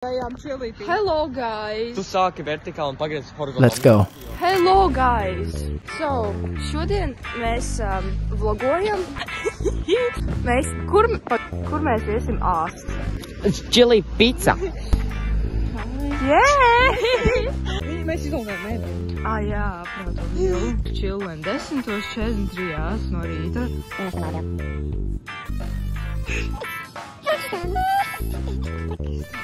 Hello guys! Tu sāki vertikāli un pagriez horizontāli. Let's go. Hello guys! So, šodien mēs vlogojam. Kur mēs iesim āst? Chili pizza. Yeah! Mēs izdomājam, nē. Jā, protams. Čillen 10:43 no rīta.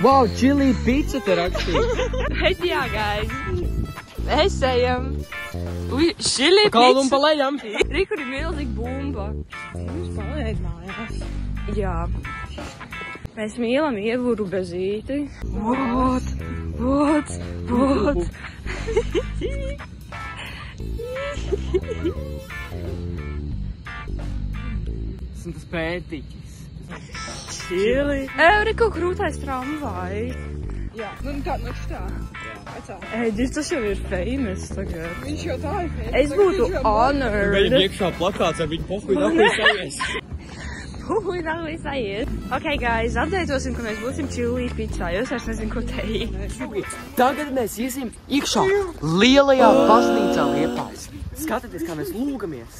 Wow, chili pizza te rakstīja. Bet jā, guys. Mēs ejam. Chili Kalnu un pizza. pa lejam. Rikur ir milzīga bumba. Jūs paliek mājās. Jā. Mēs mīlam Ievu Rubezīti. What? Esmu tas pētiķis. Čili. Riku krūtais tramvai. Jā, nu tā, nu šitā. Vecā. Ēģis, tas jau ir famous tagad. Viņš jau tā ir famous. Es būtu honored. Viņam iekšā plakāts ar viņu pohuļu nahuļsajies. Puhuļ nav visaies. Ok, guys, apdeitosim, ka mēs būsim chili pizzā, jo es vairs nezinu, ko teikt. Tagad mēs iesim iekšā lielajā baznīcā Liepājā. Skatieties, kā mēs lūgamies.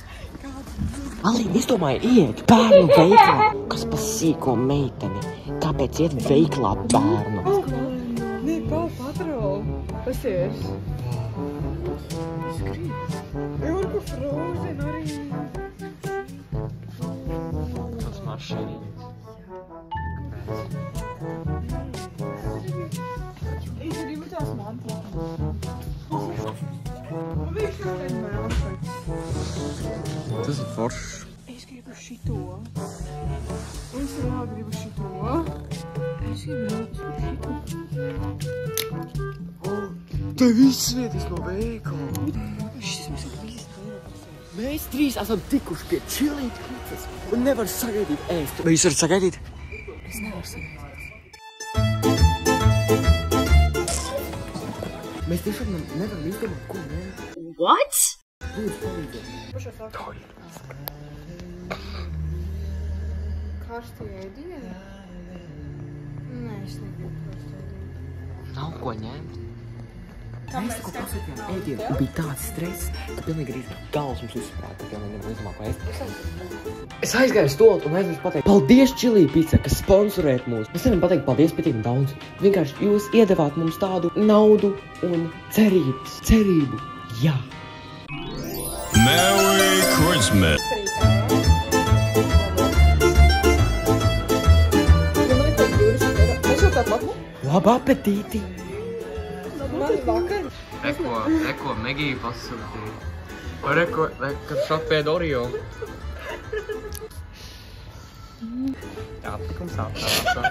Alī, izdomāja iet bērnu veiklā. Kas pa sīko meiteni? Kāpēc iet veiklā bērnu? Nē, Paw Patrol. Tas ir. Jurku Frozen arī. Tas mašīnas. Es gribu tās mantas. Viņš jau vienmēr. Tas ir foršs. Es gribu šito. Es vēl gribu šito. Es gribu šito. Te viss vietas no veikala. Šis mēs ir viss. Mēs trīs esam tikuši pie chili pizzas un nevar sagaidīt ēst. Vai jūs varat sagaidīt? Es nevaru sagaidīt. Mēs tiešām nevaram izdomāt, ko nē. What? Pašā sākumā. Karstie ēdieni? Nē, es negribu karstie ēdieni. Nav ko ņemt. Mēs tikko pasakījām ēdienu un bija tāds stress, ka pilnīgi arī gals mums uzsprāt, ka pilnīgi nevar izdomāt, ko ēst. Es aizgāju stolot un aizmirsu pateikt, paldies Chili Pizza, kas sponsorēt mūs. Mēs varam pateikt paldies pietiekami daudz. Vienkārši jūs iedevāt mums tādu naudu un cerību. Jā. Merry Christmas. Mēs jau tā labu? Labu apetīti. Man vakar. Eko, Megija pasūtīja. Ar kad šapēd Oreo. Jā, tikums apsā.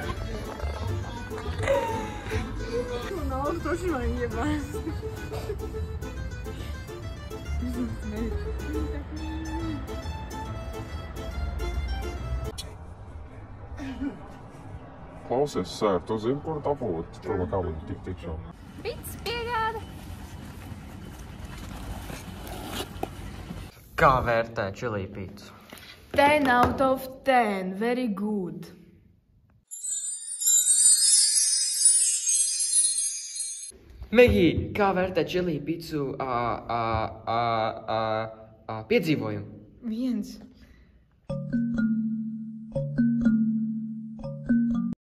Nav toši man iemēs. Klausies, sēr, tu zini, kur tapot, kur kā viņi tikšā? Pits piegāda. Kā vērtē Chili Pizzu? 10 out of 10. Very good. Megija, kā vērtē Chili Pizzu piedzīvojumu? 1.